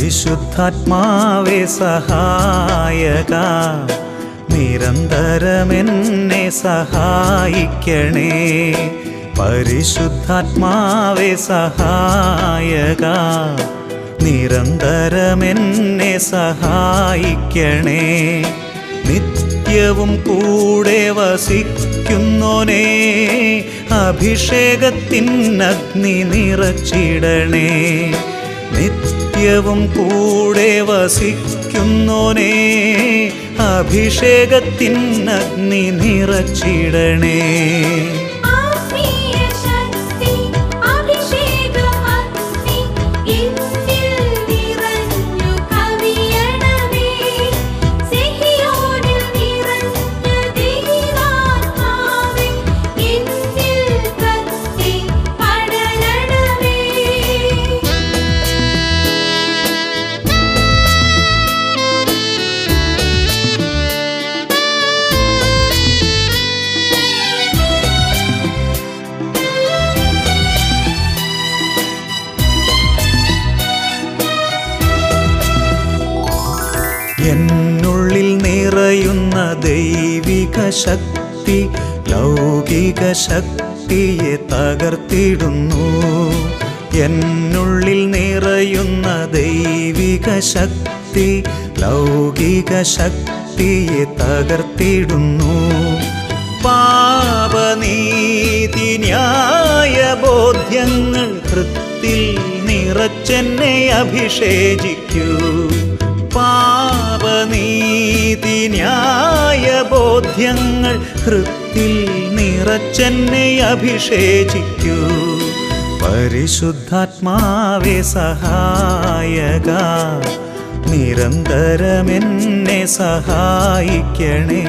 പരിശുദ്ധാത്മാവേ സഹായക, നിരന്തരമെന്നെ സഹായിക്കണേ. പരിശുദ്ധാത്മാവേ സഹായക, നിരന്തരമെന്നെ സഹായിക്കണേ. നിത്യവും കൂടെ വസിക്കുന്നോനേ, അഭിഷേകത്തിനഗ്നി നിറച്ചിടണേ. നിത്യവും കൂടെ വസിക്കുന്നോനേ, അഭിഷേകത്തിനഗ്നി നിറച്ചിടണേ. എന്നുള്ളിൽ നിറയുന്ന ദൈവിക ശക്തി ലൗകിക ശക്തിയെ തകർത്തിടുന്നു. എന്നുള്ളിൽ നിറയുന്ന ദൈവിക ശക്തി ലൗകിക ശക്തിയെ തകർത്തിടുന്നു. പാപനീതി ന്യായ ബോധ്യങ്ങൾ ഹൃത്തിൽ നിറച്ചെന്നെ അഭിഷേചിക്കൂ. പാപനീതി ന്യായ ബോധ്യങ്ങൾ ഹൃത്തിൽ നിറച്ചെന്നെ അഭിഷേചിക്കൂ. പരിശുദ്ധാത്മാവേ സഹായക, നിരന്തരമെന്നെ സഹായിക്കണേ.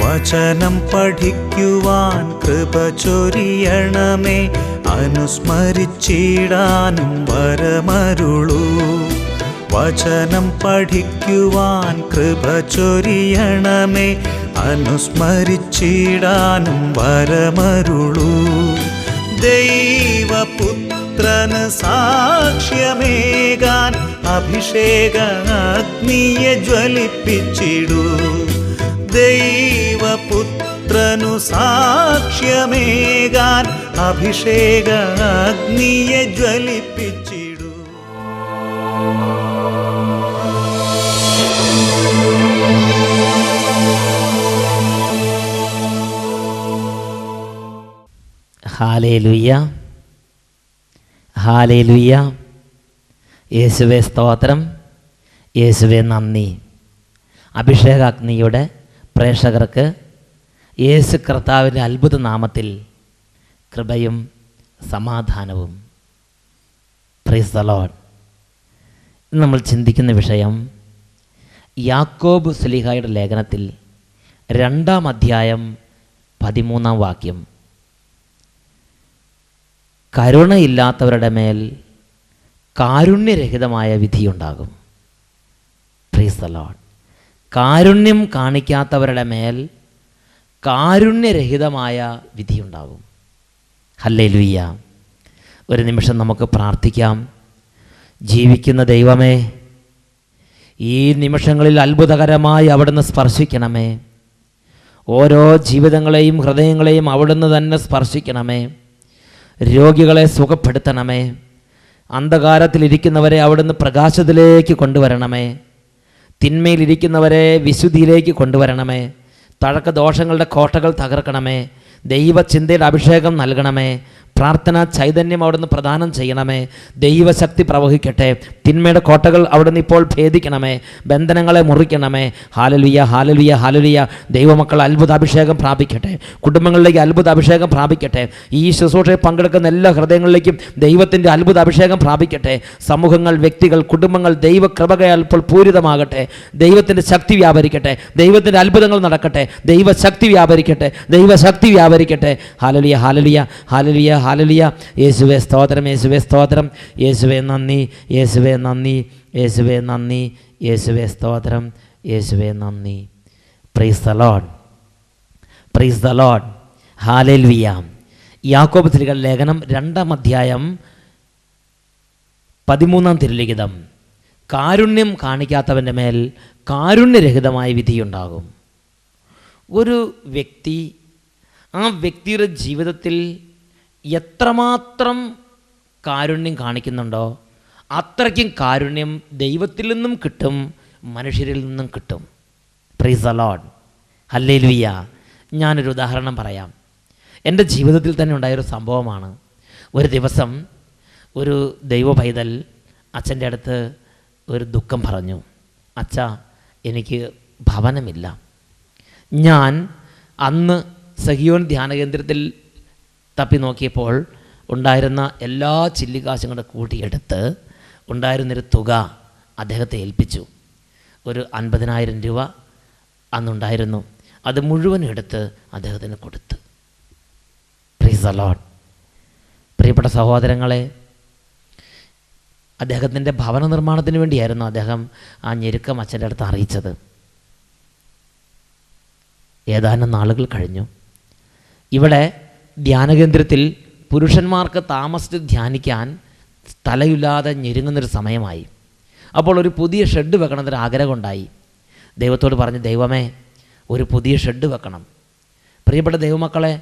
വചനം പഠിക്കുവാൻ കൃപ ചൊരിയണമേ, അനുസ്മരിച്ചിടാനും വരമരുളൂ. വചനം പഠിക്കുവാൻ കൃപ ചൊരിയണമേ, അനുസ്മരിച്ചിടാനും വരമരുളൂ. ദൈവപുത്രന് സാക്ഷ്യമേകാൻ അഭിഷേക അഗ്നിയെ ജ്വലിപ്പിച്ചിടൂ. ദൈവപുത്രനു സാക്ഷ്യമേകാൻ അഭിഷേക അഗ്നിയെ ജ്വലിപ്പിച്ചിടൂ. Hallelujah, hallelujah. യേശുവേ സ്തോത്രം, യേശുവേ നന്ദി. അഭിഷേകാഗ്നിയുടെ പ്രേക്ഷകർക്ക് യേശു കർത്താവിൻ്റെ അത്ഭുത നാമത്തിൽ കൃപയും സമാധാനവും. Price the Lord. ഇന്ന് നമ്മൾ ചിന്തിക്കുന്ന വിഷയം യാക്കോബ് ശ്ലീഹായുടെ ലേഖനത്തിൽ 2-ാം അധ്യായം 13-ാം വാക്യം. കരുണയില്ലാത്തവരുടെ മേൽ കാരുണ്യരഹിതമായ വിധിയുണ്ടാകും. Praise the Lord. കാരുണ്യം കാണിക്കാത്തവരുടെ മേൽ കാരുണ്യരഹിതമായ വിധിയുണ്ടാകും. ഹല്ലേലൂയ. ഒരു നിമിഷം നമുക്ക് പ്രാർത്ഥിക്കാം. ജീവിക്കുന്ന ദൈവമേ, ഈ നിമിഷങ്ങളിൽ അത്ഭുതകരമായി അവിടുന്ന് സ്പർശിക്കണമേ. ഓരോ ജീവിതങ്ങളെയും ഹൃദയങ്ങളെയും അവിടുന്ന് തന്നെ സ്പർശിക്കണമേ. രോഗികളെ സുഖപ്പെടുത്തണമേ. അന്ധകാരത്തിലിരിക്കുന്നവരെ അവിടുന്ന് പ്രകാശത്തിലേക്ക് കൊണ്ടുവരണമേ. തിന്മയിലിരിക്കുന്നവരെ വിശുദ്ധിയിലേക്ക് കൊണ്ടുവരണമേ. തഴക്ക ദോഷങ്ങളുടെ കോട്ടകൾ തകർക്കണമേ. ദൈവചിന്തയുടെ അഭിഷേകം നൽകണമേ. പ്രാർത്ഥനാ ചൈതന്യം അവിടുന്ന് പ്രദാനം ചെയ്യണമേ. ദൈവശക്തി പ്രവഹിക്കട്ടെ. തിന്മയുടെ കോട്ടകൾ അവിടുന്ന് ഇപ്പോൾ ഭേദിക്കണമേ. ബന്ധനങ്ങളെ മുറിക്കണമേ. ഹാലലുയ, ഹാലലുയ, ഹാലലുയ. ദൈവമക്കൾ അത്ഭുതാഭിഷേകം പ്രാപിക്കട്ടെ. കുടുംബങ്ങളിലേക്ക് അത്ഭുതാഭിഷേകം പ്രാപിക്കട്ടെ. ഈ ശുശ്രൂഷയിൽ പങ്കെടുക്കുന്ന എല്ലാ ഹൃദയങ്ങളിലേക്കും ദൈവത്തിൻ്റെ അത്ഭുതാഭിഷേകം പ്രാപിക്കട്ടെ. സമൂഹങ്ങൾ, വ്യക്തികൾ, കുടുംബങ്ങൾ ദൈവകൃപയാൽ ഇപ്പോൾ പൂരിതമാകട്ടെ. ദൈവത്തിൻ്റെ ശക്തി വ്യാപരിക്കട്ടെ. ദൈവത്തിൻ്റെ അത്ഭുതങ്ങൾ നടക്കട്ടെ. ദൈവശക്തി വ്യാപരിക്കട്ടെ. ദൈവശക്തി വ്യാപരിക്കട്ടെ. ഹാലലുയ, ഹാലലുയ, ഹാലലുയ, ഹാലലുയ. യേശുവേ സ്തോത്രം, യേശുവേ സ്തോത്രം, യേശുവേ നന്ദി, യേശുവേ നന്ദി, യേശുവേ നന്ദി, യേശുവേ സ്തോത്രം, യേശുവേ നന്ദി. Praise the Lord, praise the Lord, hallelujah. യാക്കോബ് ശ്ലീഹയുടെ ലേഖനം 2-ാം അധ്യായം 13-ാം തിരുലിഖിതം. കാരുണ്യം കാണിക്കാത്തവൻ്റെ മേൽ കാരുണ്യരഹിതമായ വിധിയുണ്ടാകും. ഒരു വ്യക്തി ആ വ്യക്തിയുടെ ജീവിതത്തിൽ എത്രമാത്രം കാരുണ്യം കാണിക്കുന്നുണ്ടോ അത്രയ്ക്കും കാരുണ്യം ദൈവത്തിൽ നിന്നും കിട്ടും, മനുഷ്യരിൽ നിന്നും കിട്ടും. Price the Lord, hallelujah. ഞാനൊരു ഉദാഹരണം പറയാം. എൻ്റെ ജീവിതത്തിൽ തന്നെ ഉണ്ടായൊരു സംഭവമാണ്. ഒരു ദിവസം ഒരു ദൈവ പൈതൽ അച്ഛൻ്റെ അടുത്ത് ഒരു ദുഃഖം പറഞ്ഞു. അച്ഛാ, എനിക്ക് ഭവനമില്ല. ഞാൻ അന്ന് സഹിയോൻ ധ്യാന കേന്ദ്രത്തിൽ തപ്പി നോക്കിയപ്പോൾ ഉണ്ടായിരുന്ന എല്ലാ ചില്ലിക്കാശും കൂടെ കൂട്ടിയെടുത്ത് ഉണ്ടായിരുന്നൊരു തുക അദ്ദേഹത്തെ ഏൽപ്പിച്ചു. ഒരു 50,000 രൂപ അന്നുണ്ടായിരുന്നു. അത് മുഴുവൻ എടുത്ത് അദ്ദേഹത്തിന് കൊടുത്തു. Price the Lord. പ്രിയപ്പെട്ട സഹോദരങ്ങളെ, അദ്ദേഹത്തിൻ്റെ ഭവന നിർമ്മാണത്തിന് വേണ്ടിയായിരുന്നു അദ്ദേഹം ആ ഞെരുക്കം അച്ഛൻ്റെ അടുത്ത് അറിയിച്ചത്. ഏതാനും നാളുകൾ കഴിഞ്ഞു. ഇവിടെ ധ്യാനകേന്ദ്രത്തിൽ പുരുഷന്മാർക്ക് താമസിച്ച് ധ്യാനിക്കാൻ സ്ഥലമില്ലാതെ ഞെരുങ്ങുന്നൊരു സമയമായി. അപ്പോൾ ഒരു പുതിയ ഷെഡ് വെക്കണമെന്നൊരു ആഗ്രഹമുണ്ടായി. ദൈവത്തോട് പറഞ്ഞു, ദൈവമേ, ഒരു പുതിയ ഷെഡ് വെക്കണം. പ്രിയപ്പെട്ട ദൈവമക്കളെ,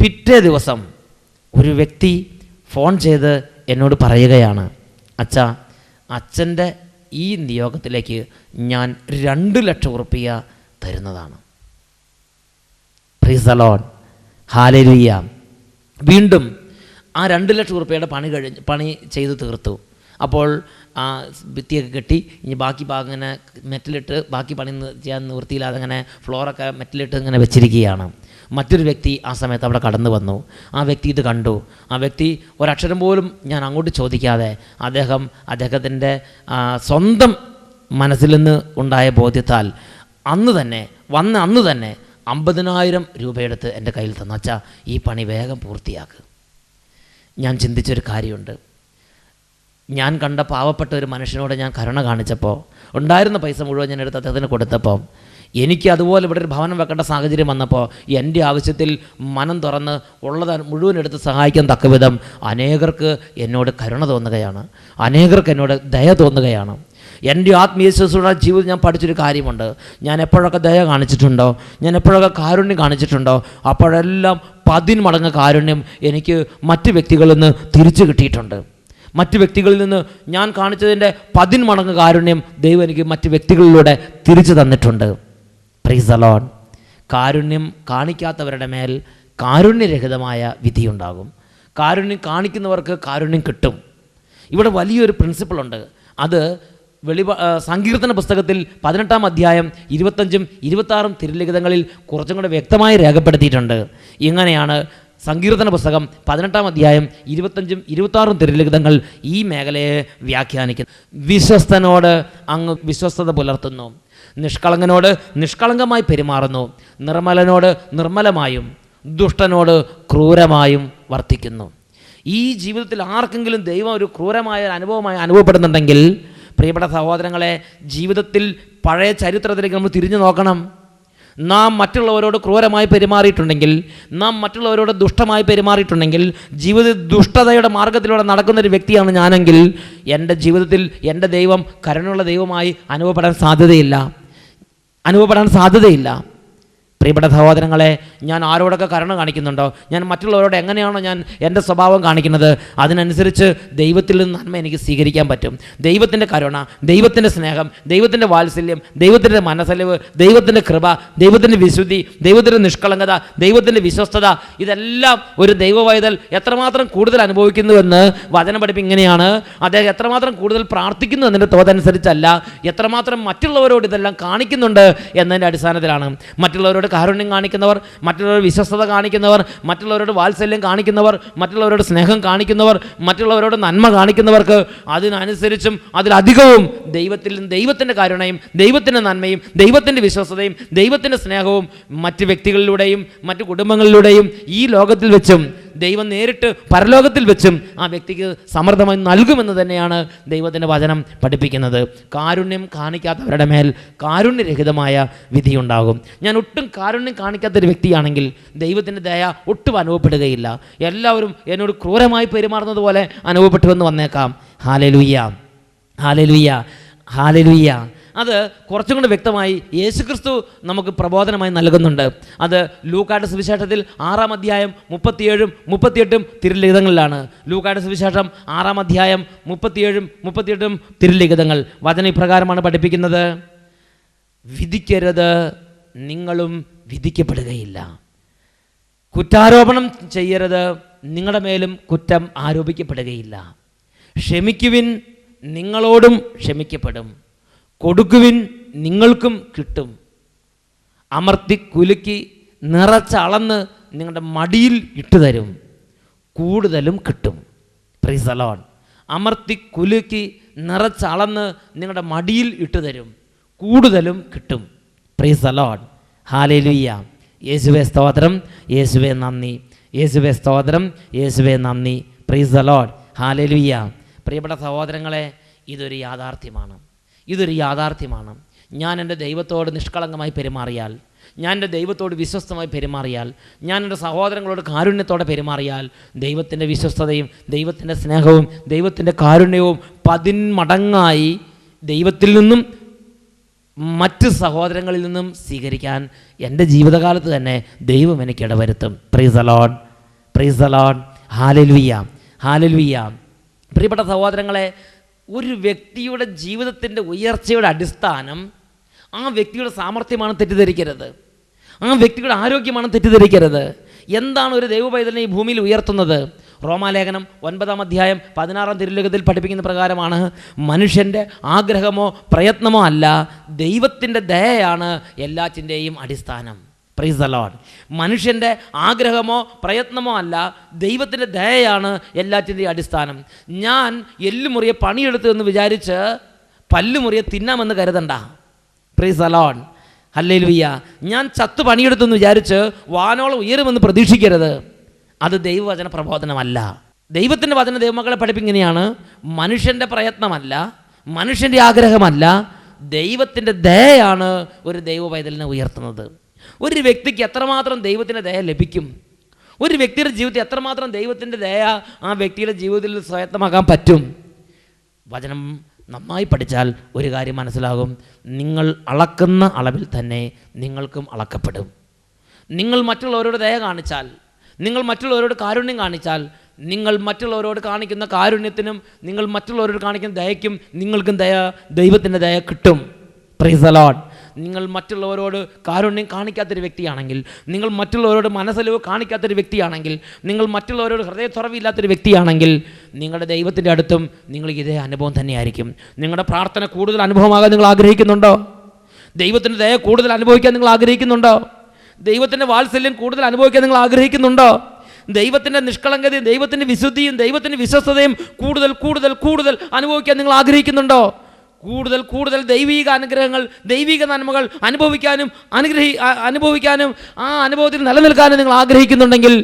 പിറ്റേ ദിവസം ഒരു വ്യക്തി ഫോൺ ചെയ്ത് എന്നോട് പറയുകയാണ്, അച്ഛാ, അച്ഛൻ്റെ ഈ നിയോഗത്തിലേക്ക് ഞാൻ 2 ലക്ഷം ഉറുപ്പിക തരുന്നതാണ്. പ്രൈസ് ദ ലോർഡ്, ഹാലലുയ. വീണ്ടും ആ 2 ലക്ഷം ഉറുപ്പികയുടെ പണി ചെയ്ത് തീർത്തു. അപ്പോൾ ആ ഭിത്തിയൊക്കെ കെട്ടി ഇനി ബാക്കി ഭാഗം ഇങ്ങനെ മെറ്റലിട്ട് ബാക്കി പണി ചെയ്യാൻ നിവൃത്തിയില്ലാതെ അങ്ങനെ ഫ്ലോറൊക്കെ മെറ്റലിട്ട് ഇങ്ങനെ വെച്ചിരിക്കുകയാണ്. മറ്റൊരു വ്യക്തി ആ സമയത്ത് അവിടെ കടന്നു വന്നു. ആ വ്യക്തി ഇത് കണ്ടു. ആ വ്യക്തി ഒരക്ഷരം പോലും ഞാൻ അങ്ങോട്ട് ചോദിക്കാതെ അദ്ദേഹത്തിൻ്റെ സ്വന്തം മനസ്സിൽ നിന്ന് ഉണ്ടായ ബോധ്യത്താൽ അന്ന് തന്നെ 50,000 രൂപയെടുത്ത് എൻ്റെ കയ്യിൽ തന്നു. അച്ഛാ, ഈ പണി വേഗം പൂർത്തിയാക്ക്. ഞാൻ ചിന്തിച്ചൊരു കാര്യമുണ്ട്. ഞാൻ കണ്ട പാവപ്പെട്ട ഒരു മനുഷ്യനോട് ഞാൻ കരുണ കാണിച്ചപ്പോൾ ഉണ്ടായിരുന്ന പൈസ മുഴുവൻ ഞാൻ എടുത്ത് അദ്ദേഹത്തിന് കൊടുത്തപ്പോൾ എനിക്ക് അതുപോലെ ഇവിടെ ഒരു ഭവനം വെക്കേണ്ട സാഹചര്യം വന്നപ്പോൾ എൻ്റെ ആവശ്യത്തിൽ മനം തുറന്ന് ഉള്ളത് മുഴുവൻ എടുത്ത് സഹായിക്കാൻ തക്കവിധം അനേകർക്ക് എന്നോട് കരുണ തോന്നുകയാണ്, അനേകർക്ക് എന്നോട് ദയ തോന്നുകയാണ്. എൻ്റെ ആത്മീയ ശുശ്രൂഷ ജീവിതം ഞാൻ പഠിച്ചൊരു കാര്യമുണ്ട്. ഞാൻ എപ്പോഴൊക്കെ ദയ കാണിച്ചിട്ടുണ്ടോ, ഞാൻ എപ്പോഴൊക്കെ കാരുണ്യം കാണിച്ചിട്ടുണ്ടോ, അപ്പോഴെല്ലാം 10 മടങ്ങ് കാരുണ്യം എനിക്ക് മറ്റ് വ്യക്തികളിൽ നിന്ന് തിരിച്ചു കിട്ടിയിട്ടുണ്ട്. മറ്റ് വ്യക്തികളിൽ നിന്ന് ഞാൻ കാണിച്ചതിൻ്റെ 10 മടങ്ങ് കാരുണ്യം ദൈവം എനിക്ക് മറ്റ് വ്യക്തികളിലൂടെ തിരിച്ചു തന്നിട്ടുണ്ട്. Price the Lord. കാരുണ്യം കാണിക്കാത്തവരുടെ മേൽ കാരുണ്യരഹിതമായ വിധിയുണ്ടാകും. കാരുണ്യം കാണിക്കുന്നവർക്ക് കാരുണ്യം കിട്ടും. ഇവിടെ വലിയൊരു പ്രിൻസിപ്പിളുണ്ട്. അത് സങ്കീർത്തന പുസ്തകത്തിൽ 18-ാം അധ്യായം 25-ഉം 26-ഉം തിരുലിഖിതങ്ങളിൽ കുറച്ചും കൂടെ വ്യക്തമായി രേഖപ്പെടുത്തിയിട്ടുണ്ട്. ഇങ്ങനെയാണ് സങ്കീർത്തന പുസ്തകം 18-ാം അധ്യായം 25-ഉം 26-ഉം തിരുലിഖിതങ്ങൾ ഈ മേഖലയെ വ്യാഖ്യാനിക്കുന്നു. വിശ്വസ്തനോട് അങ്ങ് വിശ്വസ്തത പുലർത്തുന്നു, നിഷ്കളങ്കനോട് നിഷ്കളങ്കമായി പെരുമാറുന്നു, നിർമ്മലനോട് നിർമ്മലമായും ദുഷ്ടനോട് ക്രൂരമായും വർത്തിക്കുന്നു. ഈ ജീവിതത്തിൽ ആർക്കെങ്കിലും ദൈവം ഒരു ക്രൂരമായ അനുഭവമായി അനുഭവപ്പെടുന്നുണ്ടെങ്കിൽ, പ്രിയപ്പെട്ട സഹോദരങ്ങളെ, ജീവിതത്തിൽ പഴയ ചരിത്രത്തിലേക്ക് നമ്മൾ തിരിഞ്ഞു നോക്കണം. നാം മറ്റുള്ളവരോട് ക്രൂരമായി പെരുമാറിയിട്ടുണ്ടെങ്കിൽ, നാം മറ്റുള്ളവരോട് ദുഷ്ടമായി പെരുമാറിയിട്ടുണ്ടെങ്കിൽ, ജീവിത ദുഷ്ടതയുടെ മാർഗത്തിലൂടെ നടക്കുന്നൊരു വ്യക്തിയാണ് ഞാനെങ്കിൽ, എൻ്റെ ജീവിതത്തിൽ എൻ്റെ ദൈവം കരുണയുള്ള ദൈവമായി അനുഭവപ്പെടാൻ സാധ്യതയില്ല. പ്രിയപ്പെട്ട സഹോദരങ്ങളെ, ഞാൻ ആരോടൊക്കെ കരുണ കാണിക്കുന്നുണ്ടോ, ഞാൻ മറ്റുള്ളവരോട് എങ്ങനെയാണോ ഞാൻ എൻ്റെ സ്വഭാവം കാണിക്കുന്നത്, അതിനനുസരിച്ച് ദൈവത്തിൽ നിന്ന് നന്മ എനിക്ക് സ്വീകരിക്കാൻ പറ്റും. ദൈവത്തിൻ്റെ കരുണ, ദൈവത്തിൻ്റെ സ്നേഹം, ദൈവത്തിൻ്റെ വാത്സല്യം, ദൈവത്തിൻ്റെ മനസ്സലിവ്, ദൈവത്തിൻ്റെ കൃപ, ദൈവത്തിൻ്റെ വിശുദ്ധി, ദൈവത്തിൻ്റെ നിഷ്കളങ്കത, ദൈവത്തിൻ്റെ വിശ്വസ്തത, ഇതെല്ലാം ഒരു ദൈവവൈതൽ എത്രമാത്രം കൂടുതൽ അനുഭവിക്കുന്നുവെന്ന് വചനം പഠിപ്പിക്കുക ഇങ്ങനെയാണ്. അദ്ദേഹം എത്രമാത്രം കൂടുതൽ പ്രാർത്ഥിക്കുന്നു എന്നതിൻ്റെ തോതനുസരിച്ചല്ല, എത്രമാത്രം മറ്റുള്ളവരോട് ഇതെല്ലാം കാണിക്കുന്നുണ്ട് എന്നതിൻ്റെ അടിസ്ഥാനത്തിലാണ്. മറ്റുള്ളവരോട് കാരുണ്യം കാണിക്കുന്നവർ, മറ്റുള്ളവരോട് വിശ്വസ്തത കാണിക്കുന്നവർ, മറ്റുള്ളവരോട് വാത്സല്യം കാണിക്കുന്നവർ, മറ്റുള്ളവരോട് സ്നേഹം കാണിക്കുന്നവർ, മറ്റുള്ളവരോട് നന്മ കാണിക്കുന്നവർക്ക് അതിനനുസരിച്ചും അതിലധികവും ദൈവത്തിൻ്റെ കരുണയും ദൈവത്തിൻ്റെ നന്മയും ദൈവത്തിൻ്റെ വിശ്വസ്തതയും ദൈവത്തിൻ്റെ സ്നേഹവും മറ്റ് വ്യക്തികളിലൂടെയും മറ്റ് കുടുംബങ്ങളിലൂടെയും ഈ ലോകത്തിൽ വെച്ചും ദൈവം നേരിട്ട് പരലോകത്തിൽ വെച്ചും ആ വ്യക്തിക്ക് സമൃദ്ധമായി നൽകുമെന്ന് തന്നെയാണ് ദൈവത്തിൻ്റെ വചനം പഠിപ്പിക്കുന്നത്. കാരുണ്യം കാണിക്കാത്തവരുടെ മേൽ കാരുണ്യരഹിതമായ വിധിയുണ്ടാകും. ഞാൻ ഒട്ടും കാരുണ്യം കാണിക്കാത്തൊരു വ്യക്തിയാണെങ്കിൽ ദൈവത്തിൻ്റെ ദയ ഒട്ടും അനുഭവപ്പെടുകയില്ല. എല്ലാവരും എന്നോട് ക്രൂരമായി പെരുമാറുന്നത് പോലെ അനുഭവപ്പെട്ടുവെന്ന് വന്നേക്കാം. Hallelujah, hallelujah, hallelujah. അത് കുറച്ചും കൂടി വ്യക്തമായി യേശുക്രിസ്തു നമുക്ക് പ്രബോധനമായി നൽകുന്നുണ്ട്. അത് ലൂക്കായുടെ സുവിശേഷത്തിൽ 6-ാം അധ്യായം 37-ഉം 38-ഉം തിരുലിഖിതങ്ങളിലാണ്. ലൂക്കായുടെ സുവിശേഷം 6-ാം അധ്യായം 37-ഉം 38-ഉം തിരുലിഖിതങ്ങൾ. വചനം ഇപ്രകാരമാണ് പഠിപ്പിക്കുന്നത്: വിധിക്കരുത്, നിങ്ങളും വിധിക്കപ്പെടുകയില്ല. കുറ്റാരോപണം ചെയ്യരുത്, നിങ്ങളുടെ മേലും കുറ്റം ആരോപിക്കപ്പെടുകയില്ല. ക്ഷമിക്കുവിൻ, നിങ്ങളോടും ക്ഷമിക്കപ്പെടും. കൊടുക്കുവിൻ, നിങ്ങൾക്കും കിട്ടും. അമർത്തി കുലുക്കി നിറച്ചളന്ന് നിങ്ങളുടെ മടിയിൽ ഇട്ടുതരും, കൂടുതലും കിട്ടും. Price the Lord. അമർത്തി കുലുക്കി നിറച്ചളന്ന് നിങ്ങളുടെ മടിയിൽ ഇട്ടുതരും, കൂടുതലും കിട്ടും. Price the Lord. ഹല്ലേലൂയ. യേശുവേ സ്തോത്രം, യേശുവേ നന്ദി, യേശുവേ സ്തോത്രം, യേശുവേ നന്ദി. Price the Lord. ഹല്ലേലൂയ. പ്രിയപ്പെട്ട സഹോദരങ്ങളെ, ഇതൊരു യാഥാർത്ഥ്യമാണ്. ഇതൊരു യാഥാർത്ഥ്യമാണ്. ഞാൻ എൻ്റെ ദൈവത്തോട് നിഷ്കളങ്കമായി പെരുമാറിയാൽ, ഞാൻ എൻ്റെ ദൈവത്തോട് വിശ്വസ്തമായി പെരുമാറിയാൽ, ഞാൻ എൻ്റെ സഹോദരങ്ങളോട് കാരുണ്യത്തോടെ പെരുമാറിയാൽ, ദൈവത്തിൻ്റെ വിശ്വസ്തതയും ദൈവത്തിൻ്റെ സ്നേഹവും ദൈവത്തിൻ്റെ കാരുണ്യവും 10 മടങ്ങായി ദൈവത്തിൽ നിന്നും മറ്റ് സഹോദരങ്ങളിൽ നിന്നും സ്വീകരിക്കാൻ എൻ്റെ ജീവിതകാലത്ത് തന്നെ ദൈവം എനിക്ക് ഇടവരുത്തും. Praise the Lord, praise the Lord. Hallelujah, hallelujah. പ്രിയപ്പെട്ട സഹോദരങ്ങളെ, ഒരു വ്യക്തിയുടെ ജീവിതത്തിൻ്റെ ഉയർച്ചയുടെ അടിസ്ഥാനം ആ വ്യക്തിയുടെ സാമർഥ്യമാണ് തെറ്റിദ്ധരിക്കരുത്. ആ വ്യക്തിയുടെ ആരോഗ്യമാണ് തെറ്റിദ്ധരിക്കരുത്. എന്താണ് ഒരു ദൈവപൈതലിനെ ഈ ഭൂമിയിൽ ഉയർത്തുന്നത്? റോമാലേഖനം 9-ാം അധ്യായം 16-ാം തിരുലിഖിതത്തിൽ പഠിപ്പിക്കുന്ന പ്രകാരമാണ്: മനുഷ്യൻ്റെ ആഗ്രഹമോ പ്രയത്നമോ അല്ല, ദൈവത്തിൻ്റെ ദയയാണ് എല്ലാറ്റിൻ്റെയും അടിസ്ഥാനം. Price the Lord. മനുഷ്യൻ്റെ ആഗ്രഹമോ പ്രയത്നമോ അല്ല, ദൈവത്തിൻ്റെ ദയയാണ് എല്ലാറ്റിൻ്റെയും അടിസ്ഥാനം. ഞാൻ എല്ലുമുറിയെ പണിയെടുത്തു എന്ന് വിചാരിച്ച് പല്ലുമുറിയെ തിന്നാമെന്ന് കരുതണ്ട. Price the Lord. ഹല്ലേലൂയ. ഞാൻ ചത്തു പണിയെടുത്തു എന്ന് വിചാരിച്ച് വാനോളം ഉയരുമെന്ന് പ്രതീക്ഷിക്കരുത്. അത് ദൈവവചന പ്രബോധനമല്ല. ദൈവത്തിൻ്റെ വചന ദൈവമക്കളെ പഠിപ്പിങ്ങനെയാണ്: മനുഷ്യൻ്റെ പ്രയത്നമല്ല, മനുഷ്യൻ്റെ ആഗ്രഹമല്ല, ദൈവത്തിൻ്റെ ദയയാണ് ഒരു ദൈവപൈതലിനെ ഉയർത്തുന്നത്. ഒരു വ്യക്തിക്ക് എത്രമാത്രം ദൈവത്തിൻ്റെ ദയ ലഭിക്കും? ഒരു വ്യക്തിയുടെ ജീവിതത്തിൽ എത്രമാത്രം ദൈവത്തിൻ്റെ ദയ ആ വ്യക്തിയുടെ ജീവിതത്തിൽ സ്വായത്തമാക്കാൻ പറ്റും? വചനം നന്നായി പഠിച്ചാൽ ഒരു കാര്യം മനസ്സിലാകും: നിങ്ങൾ അളക്കുന്ന അളവിൽ തന്നെ നിങ്ങൾക്കും അളക്കപ്പെടും. നിങ്ങൾ മറ്റുള്ളവരോട് ദയ കാണിച്ചാൽ, നിങ്ങൾ മറ്റുള്ളവരോട് കാരുണ്യം കാണിച്ചാൽ, നിങ്ങൾ മറ്റുള്ളവരോട് കാണിക്കുന്ന കാരുണ്യത്തിനും നിങ്ങൾ മറ്റുള്ളവരോട് കാണിക്കുന്ന ദയയ്ക്കും നിങ്ങൾക്കും ദൈവത്തിൻ്റെ ദയ കിട്ടും. Price the Lord. നിങ്ങൾ മറ്റുള്ളവരോട് കാരുണ്യം കാണിക്കാത്തൊരു വ്യക്തിയാണെങ്കിൽ, നിങ്ങൾ മറ്റുള്ളവരോട് മനസ്സലിവ് കാണിക്കാത്തൊരു വ്യക്തിയാണെങ്കിൽ, നിങ്ങൾ മറ്റുള്ളവരോട് ഹൃദയത്തുറവില്ലാത്തൊരു വ്യക്തിയാണെങ്കിൽ, നിങ്ങളുടെ ദൈവത്തിൻ്റെ അടുത്തും നിങ്ങൾക്ക് ഇതേ അനുഭവം തന്നെയായിരിക്കും. നിങ്ങളുടെ പ്രാർത്ഥന കൂടുതൽ അനുഭവമാകാൻ നിങ്ങൾ ആഗ്രഹിക്കുന്നുണ്ടോ? ദൈവത്തിൻ്റെ ദയ കൂടുതൽ അനുഭവിക്കാൻ നിങ്ങൾ ആഗ്രഹിക്കുന്നുണ്ടോ? ദൈവത്തിൻ്റെ വാത്സല്യം കൂടുതൽ അനുഭവിക്കാൻ നിങ്ങൾ ആഗ്രഹിക്കുന്നുണ്ടോ? ദൈവത്തിൻ്റെ നിഷ്കളങ്കതയും ദൈവത്തിൻ്റെ വിശുദ്ധിയും ദൈവത്തിൻ്റെ വിശ്വസ്തതയും കൂടുതൽ കൂടുതൽ കൂടുതൽ അനുഭവിക്കാൻ നിങ്ങൾ ആഗ്രഹിക്കുന്നുണ്ടോ? കൂടുതൽ കൂടുതൽ ദൈവിക അനുഗ്രഹങ്ങൾ, ദൈവിക നന്മകൾ അനുഭവിക്കാനും ആ അനുഭവത്തിൽ നിലനിൽക്കാനും നിങ്ങൾ ആഗ്രഹിക്കുന്നുണ്ടെങ്കിൽ,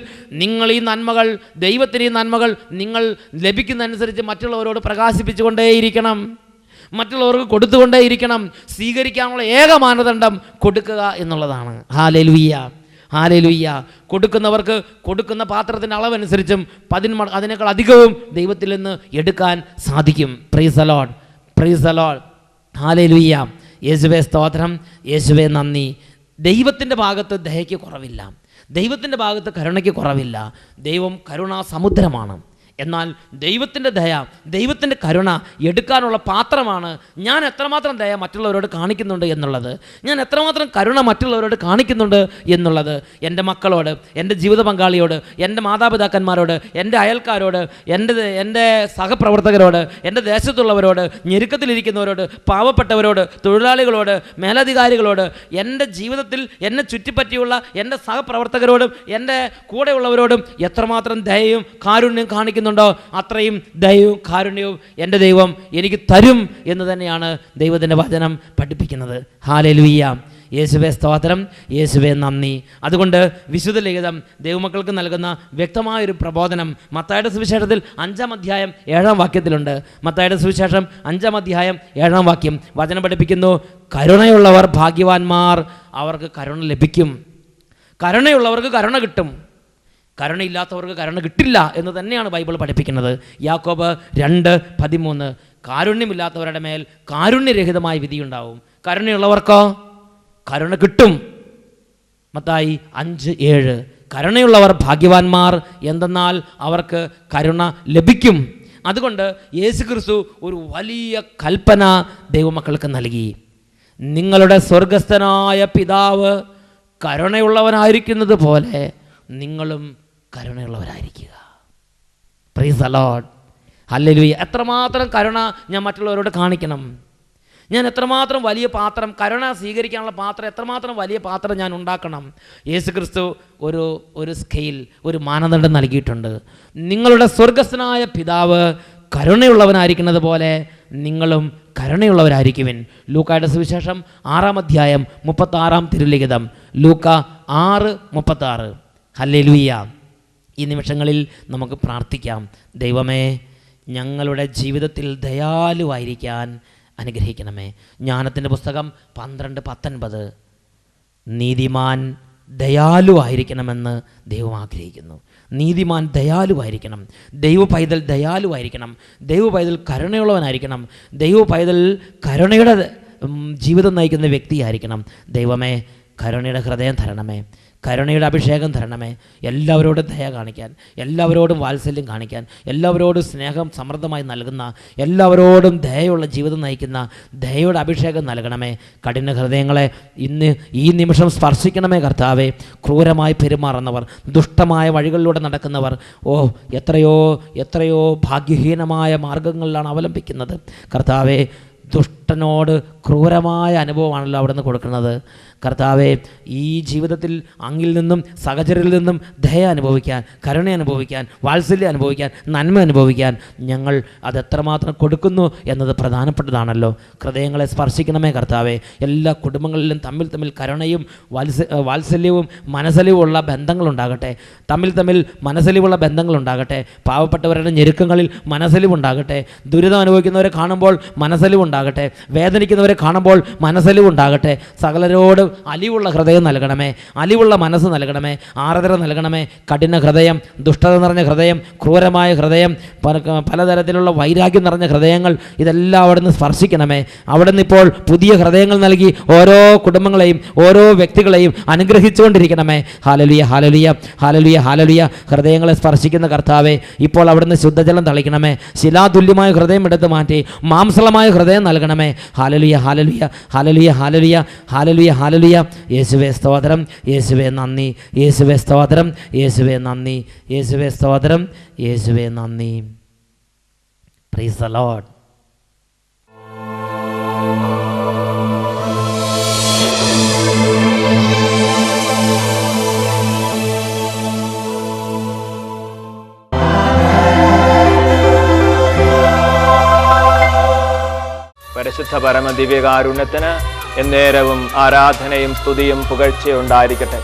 നിങ്ങൾ ഈ നന്മകൾ, ദൈവത്തിന് ഈ നന്മകൾ നിങ്ങൾ ലഭിക്കുന്നതനുസരിച്ച് മറ്റുള്ളവരോട് പ്രകാശിപ്പിച്ചുകൊണ്ടേയിരിക്കണം, മറ്റുള്ളവർക്ക് കൊടുത്തുകൊണ്ടേയിരിക്കണം. സ്വീകരിക്കാനുള്ള ഏക മാനദണ്ഡം കൊടുക്കുക എന്നുള്ളതാണ്. Hallelujah, hallelujah. കൊടുക്കുന്നവർക്ക് കൊടുക്കുന്ന പാത്രത്തിൻ്റെ അളവനുസരിച്ചും 10 അതിനേക്കാൾ അധികവും ദൈവത്തിൽ നിന്ന് എടുക്കാൻ സാധിക്കും. Price the Lord, praise the Lord. Hallelujah. യേശുവേ സ്തോത്രം, യേശുവേ നന്ദി. ദൈവത്തിൻ്റെ ഭാഗത്ത് ദയയ്ക്ക് കുറവില്ല, ദൈവത്തിൻ്റെ ഭാഗത്ത് കരുണയ്ക്ക് കുറവില്ല. ദൈവം കരുണാസമുദ്രമാണ്. എന്നാൽ ദൈവത്തിൻ്റെ ദയ, ദൈവത്തിൻ്റെ കരുണ എടുക്കാനുള്ള പാത്രമാണ് ഞാൻ എത്രമാത്രം ദയ മറ്റുള്ളവരോട് കാണിക്കുന്നുണ്ട് എന്നുള്ളത്, ഞാൻ എത്രമാത്രം കരുണ മറ്റുള്ളവരോട് കാണിക്കുന്നുണ്ട് എന്നുള്ളത്. എൻ്റെ മക്കളോട്, എൻ്റെ ജീവിത പങ്കാളിയോട്, എൻ്റെ മാതാപിതാക്കന്മാരോട്, എൻ്റെ അയൽക്കാരോട്, എൻ്റെ സഹപ്രവർത്തകരോട്, എൻ്റെ ദേശത്തുള്ളവരോട്, ഞെരുക്കത്തിലിരിക്കുന്നവരോട്, പാവപ്പെട്ടവരോട്, തൊഴിലാളികളോട്, മേലധികാരികളോട്, എൻ്റെ ജീവിതത്തിൽ എന്നെ ചുറ്റിപ്പറ്റിയുള്ള എൻ്റെ സഹപ്രവർത്തകരോടും എൻ്റെ കൂടെയുള്ളവരോടും എത്രമാത്രം ദയയും കാരുണ്യം കാണിക്കുന്നുണ്ടോ അത്രയും ദയവും കാരുണ്യവും എൻ്റെ ദൈവം എനിക്ക് തരും എന്ന് തന്നെയാണ് ദൈവത്തിൻ്റെ വചനം പഠിപ്പിക്കുന്നത്. ഹല്ലേലൂയ. യേശുവേ സ്തോത്രം, യേശുവേ നന്ദി. അതുകൊണ്ട് വിശുദ്ധ ലിഖിതം ദൈവമക്കൾക്ക് നൽകുന്ന വ്യക്തമായൊരു പ്രബോധനം മത്തായിയുടെ സുവിശേഷത്തിൽ 5-ാം അധ്യായം 7-ാം വാക്യത്തിലുണ്ട്. മത്തായിയുടെ സുവിശേഷം 5-ാം അധ്യായം 7-ാം വാക്യം വചനം പഠിപ്പിക്കുന്നു, കരുണയുള്ളവർ ഭാഗ്യവാന്മാർ, അവർക്ക് കരുണ ലഭിക്കും. കരുണയുള്ളവർക്ക് കരുണ കിട്ടും, കരുണയില്ലാത്തവർക്ക് കരുണ കിട്ടില്ല എന്ന് തന്നെയാണ് ബൈബിൾ പഠിപ്പിക്കുന്നത്. യാക്കോബ് 2:13 കാരുണ്യമില്ലാത്തവരുടെ മേൽ കാരുണ്യരഹിതമായ വിധിയുണ്ടാവും, കരുണയുള്ളവർക്കോ കരുണ കിട്ടും. മത്തായി 5:7 കരുണയുള്ളവർ ഭാഗ്യവാന്മാർ, എന്തെന്നാൽ അവർക്ക് കരുണ ലഭിക്കും. അതുകൊണ്ട് യേശുക്രിസ്തു ഒരു വലിയ കൽപ്പന ദൈവമക്കൾക്ക് നൽകി. നിങ്ങളുടെ സ്വർഗസ്ഥനായ പിതാവ് കരുണയുള്ളവനായിരിക്കുന്നത് പോലെ നിങ്ങളും കരുണയുള്ളവരായിരിക്കുക. Praise the Lord. ഹല്ലേലൂയ. എത്രമാത്രം കരുണ ഞാൻ മറ്റുള്ളവരോട് കാണിക്കണം, ഞാൻ എത്രമാത്രം വലിയ പാത്രം, കരുണ സ്വീകരിക്കാനുള്ള പാത്രം, എത്രമാത്രം വലിയ പാത്രം ഞാൻ ഉണ്ടാക്കണം. യേശുക്രിസ്തു ഒരു സ്കെയിൽ, ഒരു മാനദണ്ഡം നൽകിയിട്ടുണ്ട്. നിങ്ങളുടെ സ്വർഗസ്ഥനായ പിതാവ് കരുണയുള്ളവനായിരിക്കുന്നത് പോലെ നിങ്ങളും കരുണയുള്ളവരായിരിക്കുവിൻ. ലൂക്കായുടെ സുവിശേഷം 6-ാം അധ്യായം 36-ാം തിരുലിഖിതം. ലൂക്ക 6:36. ഹല്ലേലൂയ. ഈ നിമിഷങ്ങളിൽ നമുക്ക് പ്രാർത്ഥിക്കാം. ദൈവമേ, ഞങ്ങളുടെ ജീവിതത്തിൽ ദയാലുവായിരിക്കാൻ അനുഗ്രഹിക്കണമേ. ജ്ഞാനത്തിൻ്റെ പുസ്തകം 12:19 നീതിമാൻ ദയാലുവായിരിക്കണമെന്ന് ദൈവം ആഗ്രഹിക്കുന്നു. നീതിമാൻ ദയാലുവായിരിക്കണം, ദൈവ പൈതൽ ദയാലുവായിരിക്കണം, ദൈവ പൈതൽ കരുണയുള്ളവനായിരിക്കണം, ദൈവ പൈതൽ കരുണയുടെ ജീവിതം നയിക്കുന്ന വ്യക്തിയായിരിക്കണം. ദൈവമേ, കരുണയുടെ ഹൃദയം തരണമേ, കരുണയുടെ അഭിഷേകം തരണമേ. എല്ലാവരോടും ദയ കാണിക്കാൻ, എല്ലാവരോടും വാത്സല്യം കാണിക്കാൻ, എല്ലാവരോടും സ്നേഹം സമൃദ്ധമായി നൽകുന്ന, എല്ലാവരോടും ദയയുള്ള ജീവിതം നയിക്കുന്ന ദയയുടെ അഭിഷേകം നൽകണമേ. കഠിന ഹൃദയങ്ങളെ ഇന്ന് ഈ നിമിഷം സ്പർശിക്കണമേ കർത്താവേ. ക്രൂരമായി പെരുമാറുന്നവർ, ദുഷ്ടമായ വഴികളിലൂടെ നടക്കുന്നവർ, എത്രയോ എത്രയോ ഭാഗ്യഹീനമായ മാർഗങ്ങളിലാണ് അവലംബിക്കുന്നത് കർത്താവേ. ദുഷ്ടനോട് ക്രൂരമായ അനുഭവമാണല്ലോ അവിടെ നിന്ന് കൊടുക്കുന്നത് കർത്താവേ. ഈ ജീവിതത്തിൽ അങ്ങിൽ നിന്നും സഹചര്യത്തിൽ നിന്നും ദയ അനുഭവിക്കാൻ, കരുണ അനുഭവിക്കാൻ, വാത്സല്യം അനുഭവിക്കാൻ, നന്മ അനുഭവിക്കാൻ ഞങ്ങൾ അതെത്രമാത്രം കൊടുക്കുന്നു എന്നത് പ്രധാനപ്പെട്ടതാണല്ലോ. ഹൃദയങ്ങളെ സ്പർശിക്കണമേ കർത്താവേ. എല്ലാ കുടുംബങ്ങളിലും തമ്മിൽ കരുണയും വാത്സല്യവും മനസ്സലിവുമുള്ള ബന്ധങ്ങളുണ്ടാകട്ടെ, തമ്മിൽ മനസ്സലിവുള്ള ബന്ധങ്ങളുണ്ടാകട്ടെ. പാവപ്പെട്ടവരുടെ ഞെരുക്കങ്ങളിൽ മനസ്സലിവുണ്ടാകട്ടെ, ദുരിതം അനുഭവിക്കുന്നവരെ കാണുമ്പോൾ മനസ്സലിവുണ്ടാകട്ടെ, വേദനിക്കുന്നവരെ കാണുമ്പോൾ മനസ്സലിവുണ്ടാകട്ടെ. സകലരോടും അലിവുള്ള ഹൃദയം നൽകണമേ, അലിവുള്ള മനസ്സ് നൽകണമേ, ആർദ്രത നൽകണമേ. കഠിന ഹൃദയം, ദുഷ്ടത നിറഞ്ഞ ഹൃദയം, ക്രൂരമായ ഹൃദയം, പലതരത്തിലുള്ള വൈരാഗ്യം നിറഞ്ഞ ഹൃദയങ്ങൾ, ഇതെല്ലാം അവിടുന്ന് സ്പർശിക്കണമേ. അവിടുന്ന് ഇപ്പോൾ പുതിയ ഹൃദയങ്ങൾ നൽകി ഓരോ കുടുംബങ്ങളെയും ഓരോ വ്യക്തികളെയും അനുഗ്രഹിച്ചുകൊണ്ടിരിക്കണമേ. Hallelujah, hallelujah, hallelujah, hallelujah. ഹൃദയങ്ങളെ സ്പർശിക്കുന്ന കർത്താവേ, ഇപ്പോൾ അവിടുന്ന് ശുദ്ധജലം തളിക്കണമേ. ശിലാതുല്യമായ ഹൃദയം എടുത്തു മാറ്റി മാംസളമായ ഹൃദയം നൽകണമേ. Hallelujah, hallelujah, hallelujah, hallelujah, hallelujah, hallelujah. യേശുവേ സ്തോത്രം, യേശുവേ നന്ദി, യേശുവേ സ്തോത്രം, യേശുവേ നന്ദി, യേശുവേ സ്തോത്രം, യേശുവേ നന്ദി. Price the Lord. പരിശുദ്ധ പരമ ദിവ്യകാരുണ്യത്തിന് എന്നേരവും ആരാധനയും സ്തുതിയും പുകഴ്ചയും ഉണ്ടായിരിക്കട്ടെ.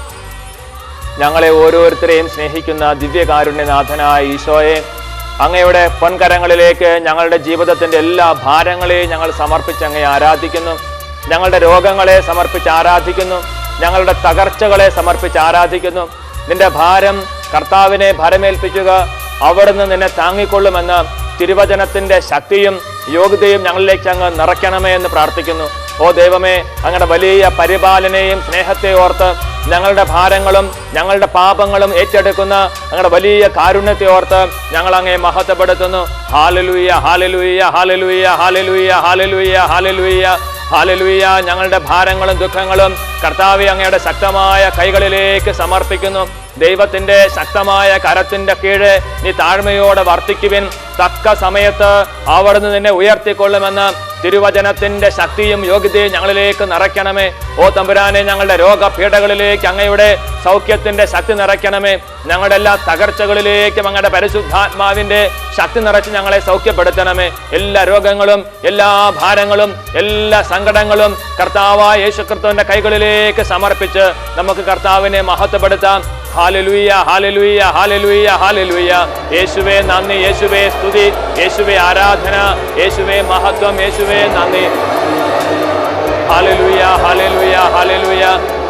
ഞങ്ങളെ ഓരോരുത്തരെയും സ്നേഹിക്കുന്ന ദിവ്യകാരുണ്യനാഥനായ ഈശോയെ, അങ്ങയുടെ പൊൻകരങ്ങളിലേക്ക് ഞങ്ങളുടെ ജീവിതത്തിൻ്റെ എല്ലാ ഭാരങ്ങളെയും ഞങ്ങൾ സമർപ്പിച്ച് അങ്ങയെ ആരാധിക്കുന്നു. ഞങ്ങളുടെ രോഗങ്ങളെ സമർപ്പിച്ച് ആരാധിക്കുന്നു, ഞങ്ങളുടെ തകർച്ചകളെ സമർപ്പിച്ച് ആരാധിക്കുന്നു. നിന്റെ ഭാരം കർത്താവിനെ ഭരമേൽപ്പിക്കുക, അവിടുന്ന് നിന്നെ താങ്ങിക്കൊള്ളുമെന്ന് തിരുവചനത്തിൻ്റെ ശക്തിയും യോഗ്യതയും ഞങ്ങളിലേക്ക് അങ്ങ് നിറയ്ക്കണമേ എന്ന് പ്രാർത്ഥിക്കുന്നു. ഓ ദൈവമേ, അങ്ങയുടെ വലിയ പരിപാലനയും സ്നേഹത്തെ ഓർത്ത് ഞങ്ങളുടെ ഭാരങ്ങളും ഞങ്ങളുടെ പാപങ്ങളും ഏറ്റെടുക്കുന്ന അങ്ങയുടെ വലിയ കാരുണ്യത്തെ ഓർത്ത് ഞങ്ങൾ അങ്ങേ മഹത്വപ്പെടുത്തുന്നു. Hallelujah, hallelujah, hallelujah, hallelujah, hallelujah, hallelujah, hallelujah. ഞങ്ങളുടെ ഭാരങ്ങളും ദുഃഖങ്ങളും കർത്താവേ അങ്ങയുടെ ശക്തമായ കൈകളിലേക്ക് സമർപ്പിക്കുന്നു. ദൈവത്തിന്റെ ശക്തമായ കരത്തിന്റെ കീഴെ നീ താഴ്മയോടെ വർത്തിക്കുവിൻ. തക്ക സമയത്ത് അവിടുന്ന് നിന്നെ ഉയർത്തിക്കൊള്ളുമെന്ന് തിരുവചനത്തിന്റെ ശക്തിയും യോഗ്യതയും ഞങ്ങളിലേക്ക് നിറയ്ക്കണമേ. ഓ തമ്പുരാനെ, ഞങ്ങളുടെ രോഗപീഠകളിലേക്ക് അങ്ങയുടെ സൗഖ്യത്തിന്റെ ശക്തി നിറയ്ക്കണമേ. ഞങ്ങളുടെ എല്ലാ തകർച്ചകളിലേക്കും അങ്ങയുടെ പരിശുദ്ധാത്മാവിന്റെ ശക്തി നിറച്ച് ഞങ്ങളെ സൗഖ്യപ്പെടുത്തണമേ. എല്ലാ രോഗങ്ങളും എല്ലാ ഭാരങ്ങളും എല്ലാ സങ്കടങ്ങളും കർത്താവായ യേശുക്രിസ്തുവിന്റെ കൈകളിലേക്ക് സമർപ്പിച്ച് നമുക്ക് കർത്താവിനെ മഹത്വപ്പെടുത്താം. Hallelujah, hallelujah, hallelujah, hallelujah. യേശുവേ നന്ദി, യേശുവേ സ്തുതി, യേശുവേ ആരാധന, യേശുവേ മഹത്വം, യേശുവേ നന്ദി. Hallelujah, hallelujah, hallelujah.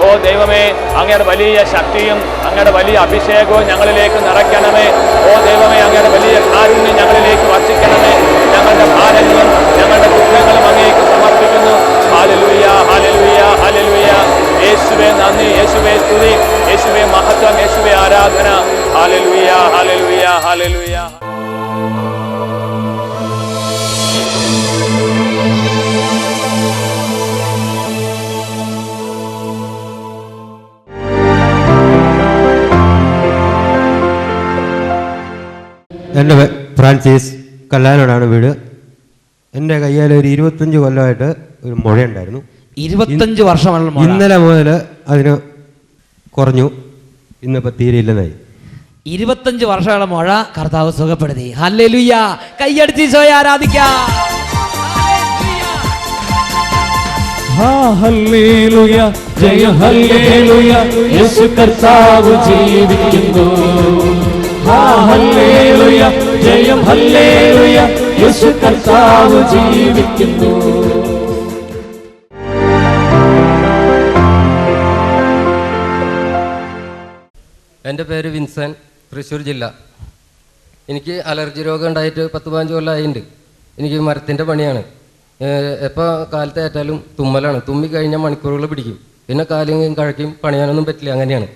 ഓ ദൈവമേ, അങ്ങയുടെ വലിയ ശക്തിയും അങ്ങയുടെ വലിയ അഭിഷേകവും ഞങ്ങളിലേക്ക് നിറയ്ക്കണമേ. ഓ ദൈവമേ, അങ്ങയുടെ വലിയ കാരുണ്യം ഞങ്ങളിലേക്ക് വർഷിക്കണമേ. ഞങ്ങളുടെ ഭാരങ്ങളും ഞങ്ങളുടെ ദുഃഖങ്ങളും അങ്ങേക്ക് സമർപ്പിക്കുന്നു. Hallelujah, hallelujah, hallelujah. യേശുവേ നന്ദി, യേശുവേ സ്തുതി, യേശുവേ മഹത്വം, യേശുവേ ആരാധന. Hallelujah, hallelujah, hallelujah. എൻ്റെ ഫ്രാൻസിസ് കല്ലാനോടാണ് വീട്. എൻ്റെ കയ്യിൽ ഒരു 25 കൊല്ലമായിട്ട് ഒരു മുഴയുണ്ടായിരുന്നു. 25 വർഷമുള്ള മുഴ. ഇന്നലെ മുതൽ അതിന് കുറഞ്ഞു, ഇന്നിപ്പോൾ തീരെ ഇല്ലെന്നായി. 25 വർഷമുള്ള മുഴ കർത്താവ് സുഖപ്പെടുത്തി. ഹല്ലേലൂയ, കൈയടിച്ച് ഈശോയെ ആരാധിക്കാം. ഹല്ലേലൂയ, ജയ ഹല്ലേലൂയ, യേശു കർത്താവ് ജീവിക്കുന്നു. ഹല്ലേലൂയ, ജയം ഹല്ലേലൂയ, യേശു കർത്താവ് ജീവിക്കുന്നു. എൻ്റെ പേര് വിൻസൻ, തൃശ്ശൂർ ജില്ല. എനിക്ക് അലർജി രോഗം ഉണ്ടായിട്ട് 10-15 കൊല്ലമായിട്ടുണ്ട്. എനിക്ക് മരത്തിൻ്റെ പണിയാണ്. എപ്പോൾ കാലത്ത് ഏറ്റാലും തുമ്മലാണ്. തുമ്മി കഴിഞ്ഞാൽ മണിക്കൂറുകൾ പിടിക്കും. പിന്നെ കാലും കഴക്കും, പണിയാനൊന്നും പറ്റില്ല. അങ്ങനെയാണ്.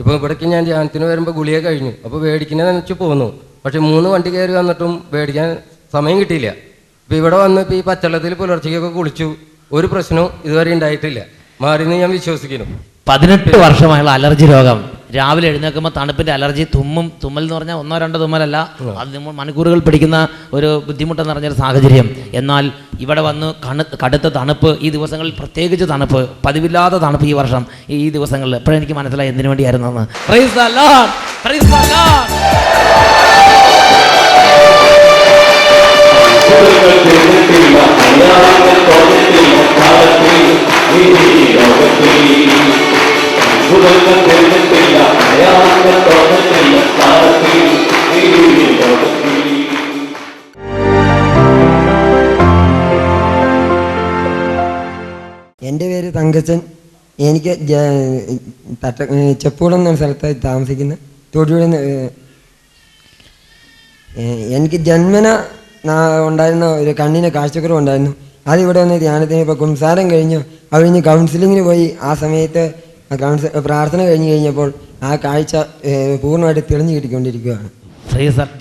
ഇപ്പോൾ ഇവിടേക്ക് ഞാൻ ധ്യാനത്തിന് വരുമ്പോൾ ഗുളിക കഴിഞ്ഞു. അപ്പോൾ മേടിക്കുന്നത് നനച്ച് പോന്നു. പക്ഷെ 3 വണ്ടി കയറി വന്നിട്ടും മേടിക്കാൻ സമയം കിട്ടിയില്ല. ഇപ്പോൾ ഇവിടെ വന്ന് ഇപ്പോൾ ഈ പച്ചവെള്ളത്തിൽ പുലർച്ചയ്ക്കൊക്കെ കുളിച്ചു. ഒരു പ്രശ്നവും ഇതുവരെ ഉണ്ടായിട്ടില്ല. മാറിയെന്ന് ഞാൻ വിശ്വസിക്കുന്നു. 18 വർഷമായുള്ള അലർജി രോഗം. രാവിലെ എഴുന്നേൽക്കുമ്പോൾ തണുപ്പിൻ്റെ അലർജി, തുമ്മൽ എന്ന് പറഞ്ഞാൽ 1-2 തുമ്മലല്ല, അത് നമ്മൾ മണിക്കൂറുകൾ പിടിക്കുന്ന ഒരു ബുദ്ധിമുട്ടെന്ന് പറഞ്ഞൊരു സാഹചര്യം. എന്നാൽ ഇവിടെ വന്ന് കടുത്ത തണുപ്പ്, ഈ ദിവസങ്ങളിൽ പ്രത്യേകിച്ച് തണുപ്പ്, പതിവില്ലാത്ത തണുപ്പ് ഈ വർഷം ഈ ദിവസങ്ങളിൽ. എപ്പോഴും എനിക്ക് മനസ്സിലായി എന്തിനു വേണ്ടിയായിരുന്നു എന്ന്. Price the Lord, praise the Lord. എൻ്റെ പേര് തങ്കച്ചൻ. എനിക്ക് ചെപ്പുകുളം എന്ന സ്ഥലത്ത് താമസിക്കുന്ന തൊടുപുഴ. എനിക്ക് ജന്മന ഉണ്ടായിരുന്ന ഒരു കണ്ണിന് കാഴ്ചക്കുറവുണ്ടായിരുന്നു. അതിവിടെ വന്ന് ധ്യാനത്തിന് ഇപ്പോൾ കുംസാരം കഴിഞ്ഞു കഴിഞ്ഞ് കൗൺസിലിങ്ങിന് പോയി. ആ സമയത്ത് പ്രാർത്ഥന കഴിഞ്ഞ് കഴിഞ്ഞപ്പോൾ ആ കാഴ്ച പൂർണ്ണമായിട്ട് തെളിഞ്ഞു കിട്ടിക്കൊണ്ടിരിക്കുകയാണ്.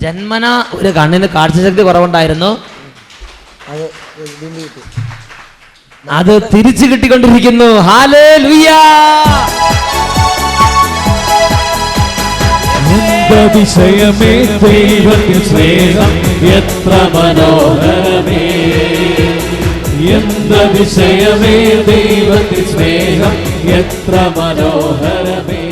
ജന്മന ഒരു കണ്ണിന് കാഴ്ചശക്തി കുറവുണ്ടായിരുന്നു, അത് തിരിച്ചു കിട്ടിക്കൊണ്ടിരിക്കുന്നു. ഹല്ലേലൂയ. അതിശയമേ ദൈവത്തിൻ സ്നേഹം എത്ര മനോഹരമേ. എന്തതിശയമേ ദൈവത്തിൻ സ്നേഹം എത്ര മനോഹരമേ.